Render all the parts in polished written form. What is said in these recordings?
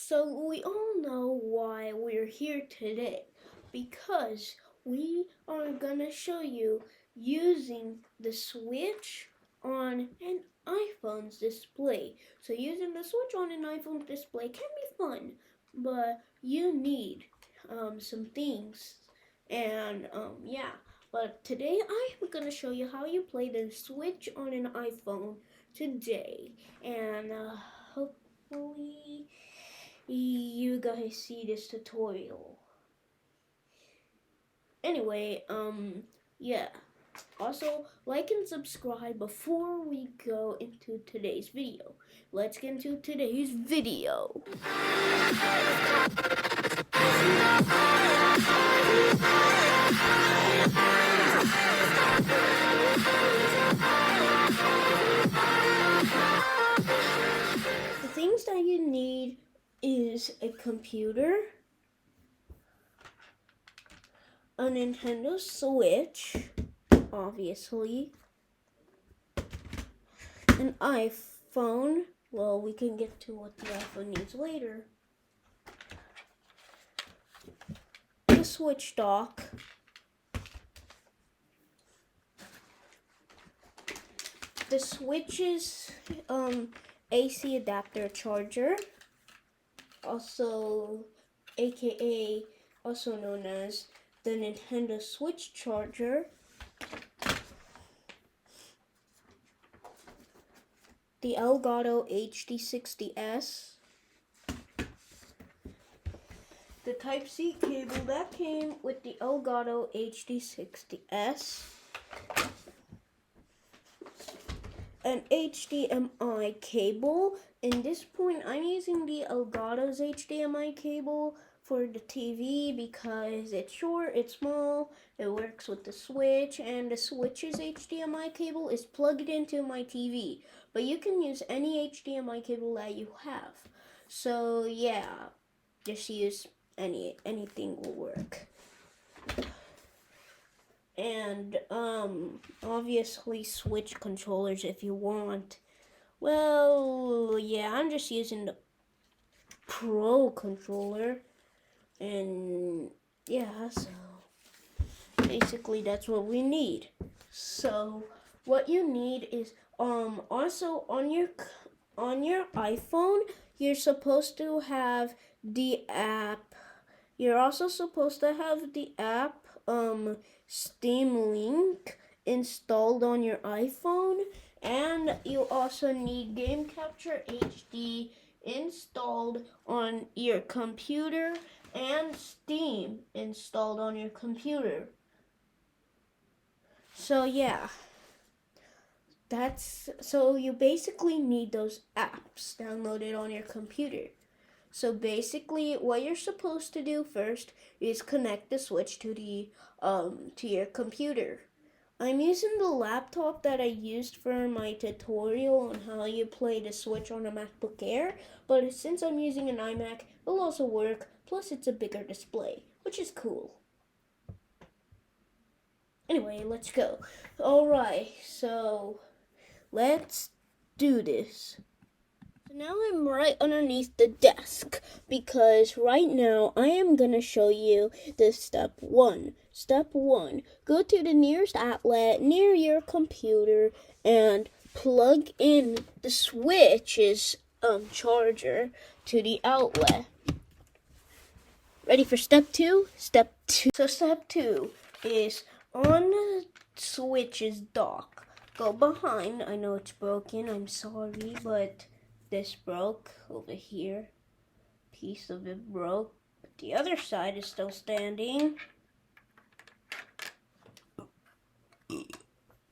So we all know why we're here today, because we are gonna show you using the switch on an iPhone's display. So using the switch on an iPhone display can be fun, but you need some things, and yeah. But today I'm gonna show you how you play the switch on an iPhone today, and hopefully you guys see this tutorial. Anyway, yeah. Also, like and subscribe before we go into today's video. Let's get into today's video. The things that you need is a computer, a Nintendo Switch, obviously, an iPhone. Well, we can get to what the iPhone needs later. The Switch dock. The Switch's AC adapter charger, also also known as the Nintendo Switch charger. The Elgato HD60S, the Type-C cable that came with the Elgato HD60S, an HDMI cable. In this point, I'm using the Elgato's HDMI cable for the TV because it's short, it's small, it works with the Switch, and the Switch's HDMI cable is plugged into my TV. But you can use any HDMI cable that you have. So yeah, just use anything will work. And obviously Switch controllers if you want. Well, yeah, I'm just using the Pro controller, and yeah, so basically that's what we need. So what you need is also on your iPhone, you're supposed to have the app. You're also supposed to have the app Steam Link installed on your iPhone, and you also need Game Capture HD installed on your computer and Steam installed on your computer. So yeah, so you basically need those apps downloaded on your computer. So basically, what you're supposed to do first is connect the Switch to your computer. I'm using the laptop that I used for my tutorial on how you play the Switch on a MacBook Air, but since I'm using an iMac, it'll also work, plus it's a bigger display, which is cool. Anyway, let's go. Alright, so let's do this. So now I'm right underneath the desk because right now I am going to show you the step 1. Step 1, go to the nearest outlet near your computer and plug in the Switch's charger to the outlet. Ready for step 2? Step 2. So step 2 is on the Switch's dock. Go behind. I know it's broken. I'm sorry, but this broke over here. Piece of it broke, but the other side is still standing.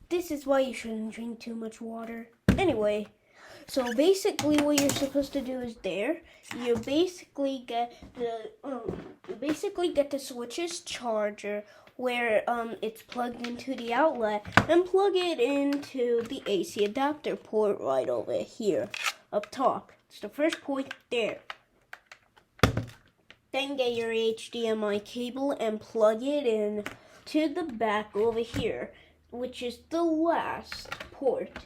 This is why you shouldn't drink too much water. Anyway, so basically what you're supposed to do is you basically get the Switch's charger where it's plugged into the outlet, and plug it into the AC adapter port right over here up top. It's the first point there. Then get your HDMI cable and plug it in to the back over here, which is the last port.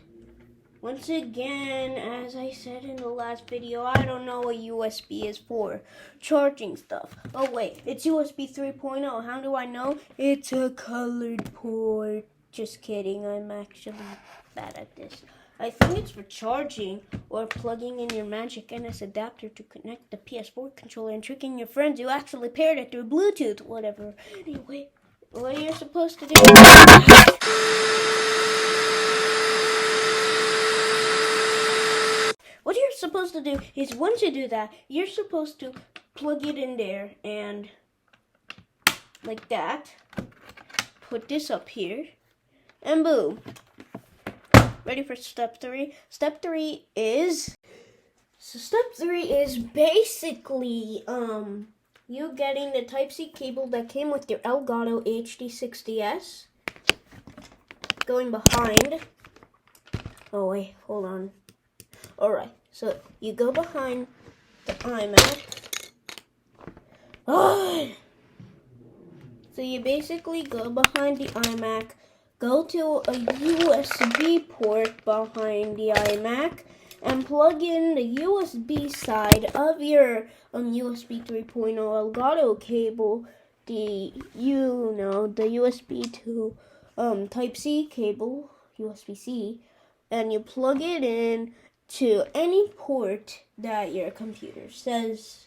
once again, as I said in the last video, I don't know what USB is for. Charging stuff. Oh wait, it's USB 3.0. How do I know? It's a colored port. Just kidding, I'm actually bad at this. I think it's for charging or plugging in your Magic NS adapter to connect the PS4 controller and tricking your friends who actually paired it through Bluetooth, whatever. Anyway, what you're supposed to do... What you're supposed to do is once you do that, you're supposed to plug it in there and like that. Put this up here and boom. Ready for step 3? Step 3 is basically you getting the Type-C cable that came with your Elgato HD60S. Going behind. Oh wait, hold on. Alright, so you go behind the iMac. So you basically go behind the iMac, go to a USB port behind the iMac, and plug in the USB side of your USB 3.0 Elgato cable, the USB to Type-C cable, USB-C, and you plug it in to any port that your computer says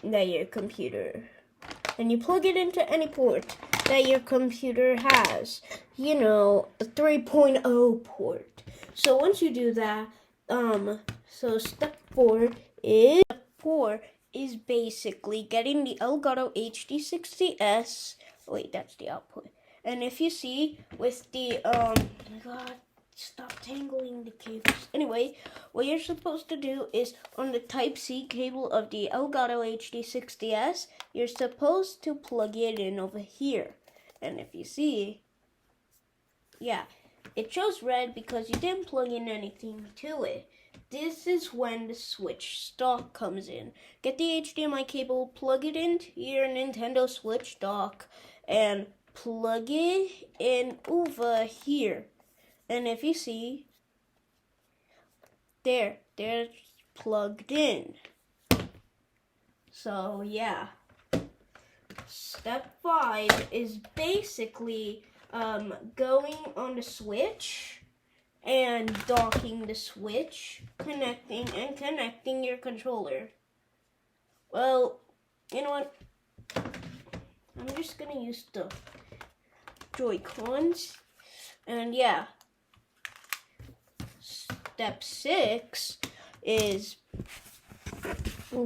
that your computer, and you plug it into any port that your computer has, the 3.0 port. So once you do that, so step 4 is basically getting the Elgato HD60S. Wait, that's the output. And if you see with the God, stop tangling the cables. Anyway, what you're supposed to do is on the Type-C cable of the Elgato HD60S, you're supposed to plug it in over here. And if you see, yeah, it shows red because you didn't plug in anything to it. This is when the Switch dock comes in. Get the HDMI cable, plug it into your Nintendo Switch dock, and plug it in over here. And if you see, they're plugged in. So yeah, step 5 is basically going on the Switch and docking the Switch, connecting your controller. Well, you know what? I'm just gonna use the Joy-Cons, and yeah. Step 6 is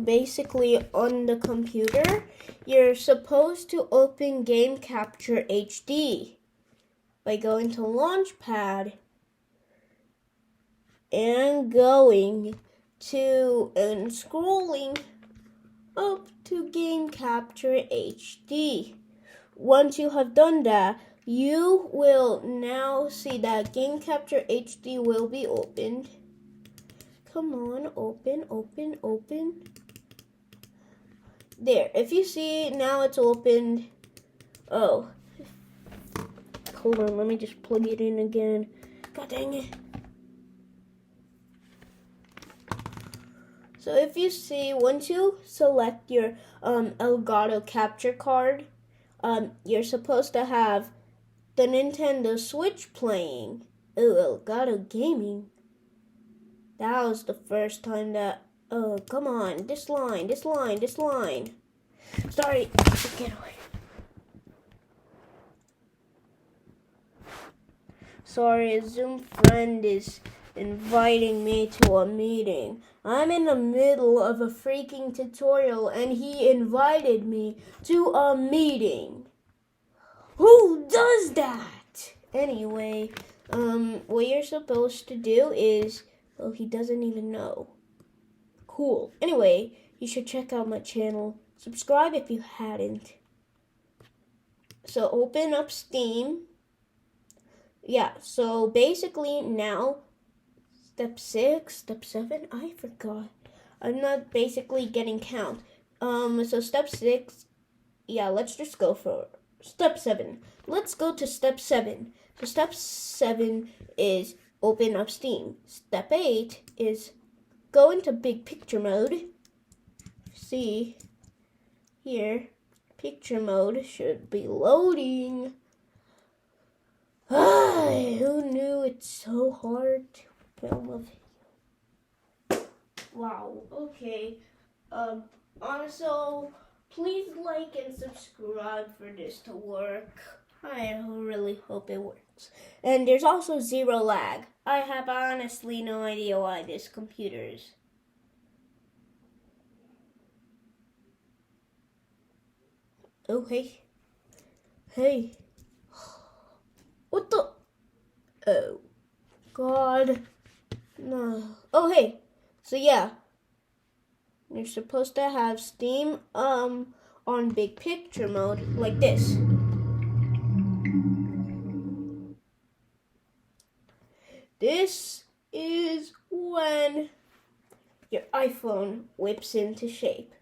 basically on the computer. You're supposed to open Game Capture HD by going to Launchpad and scrolling up to Game Capture HD. Once you have done that, you will now see that Game Capture HD will be opened. Come on, open. There, if you see, now it's opened. Oh. Hold on, let me just plug it in again. God dang it. So if you see, once you select your Elgato capture card, you're supposed to have the Nintendo Switch playing. Ooh, Elgato Gaming. That was the first time that... Oh, come on. This line. Sorry. Get away. Sorry, a Zoom friend is inviting me to a meeting. I'm in the middle of a freaking tutorial and he invited me to a meeting. Who does that? Anyway, what you're supposed to do is, well, he doesn't even know. Cool. Anyway, you should check out my channel. Subscribe if you hadn't. So open up Steam. Yeah, so basically now, step 6, step 7, I forgot. I'm not basically getting count. So step 6, yeah, let's just go for step 7. Let's go to step 7. So step 7 is open up Steam. Step 8 is go into big picture mode. See here, picture mode should be loading. Who knew it's so hard to film a video? Wow, okay. Also, please like and subscribe for this to work. I really hope it works. And there's also zero lag. I have honestly no idea why this computer is. Oh, hey. Hey. What the? Oh, God. No. Oh, hey. So, yeah. You're supposed to have Steam on big picture mode like this. This is when your iPhone whips into shape.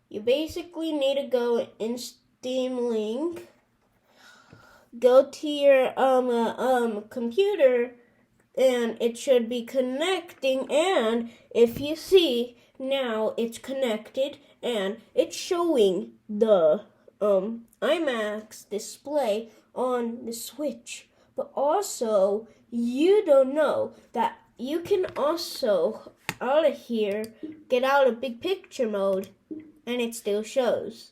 You basically need to go in Steam Link, go to your computer, and it should be connecting, and if you see now it's connected and it's showing the IMAX display on the Switch. But also, you don't know that you can also, out of here, get out of big picture mode, and it still shows.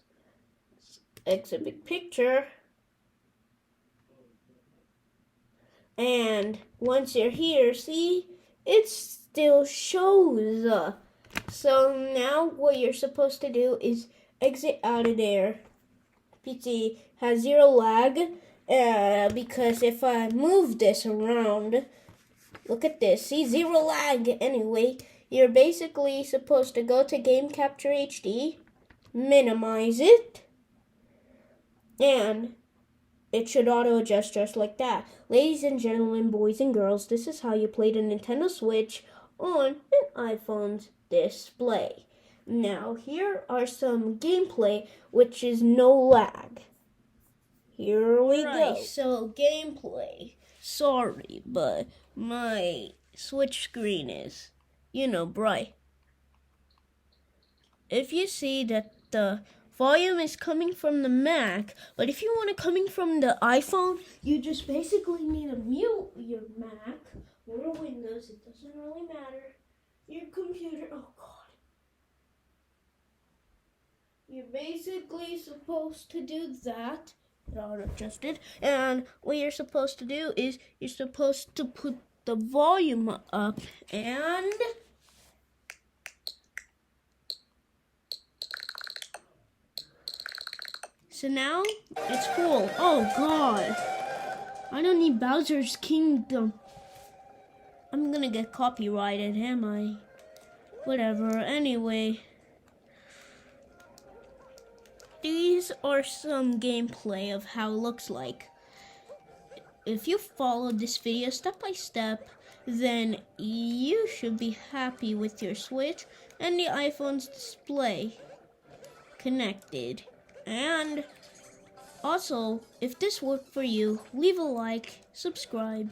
Exit big picture. And once you're here, see, it still shows. So now what you're supposed to do is exit out of there. PC has zero lag because if I move this around, look at this, see, zero lag. Anyway, you're basically supposed to go to Game Capture HD, minimize it, and it should auto-adjust just like that. Ladies and gentlemen, boys and girls, this is how you play the Nintendo Switch on an iPhone's display. Now, here are some gameplay, which is no lag. Here we go. So, gameplay. Sorry, but my Switch screen is, bright. If you see that the volume is coming from the Mac, but if you want it coming from the iPhone, you just basically need to mute your Mac or Windows. It doesn't really matter. Your computer, oh God. You're basically supposed to do that. It auto-adjusted. And what you're supposed to do is you're supposed to put the volume up and so now it's full. Oh God. I don't need Bowser's Kingdom. I'm gonna get copyrighted, am I? Whatever, anyway. These are some gameplay of how it looks like. If you follow this video step by step, then you should be happy with your Switch and the iPhone's display connected. And also, if this worked for you, leave a like, subscribe,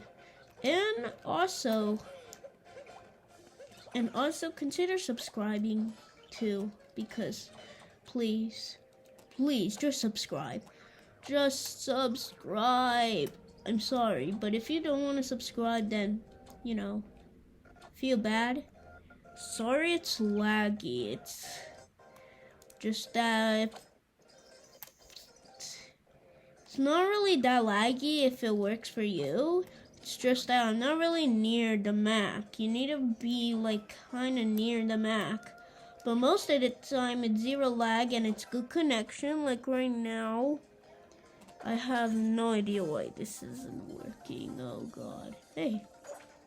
and also consider subscribing too, because please, just subscribe. Just subscribe. I'm sorry, but if you don't want to subscribe, then, feel bad. Sorry it's laggy. It's just that it's not really that laggy if it works for you. It's just that I'm not really near the Mac. You need to be kind of near the Mac. But most of the time it's zero lag and it's good connection. Like right now, I have no idea why this isn't working. Oh God. Hey,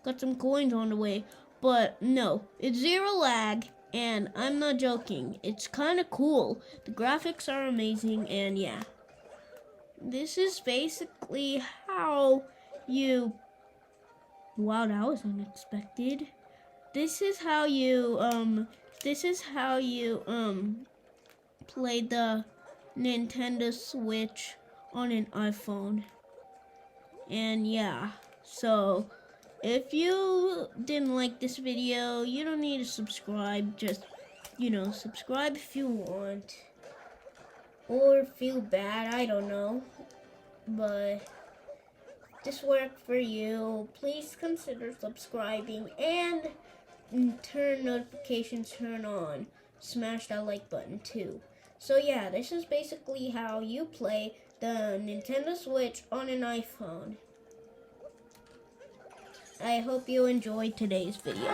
got some coins on the way. But no, it's zero lag. And I'm not joking. It's kind of cool. The graphics are amazing. And yeah. This is basically how you... Wow, that was unexpected. This is how you play the Nintendo Switch on an iPhone. And yeah, so If you didn't like this video, you don't need to subscribe. Just, subscribe if you want. Or feel bad, I don't know. But if this worked for you, please consider subscribing and turn notifications on. Smash that like button too. So yeah, this is basically how you play the Nintendo Switch on an iPhone. I hope you enjoyed today's video.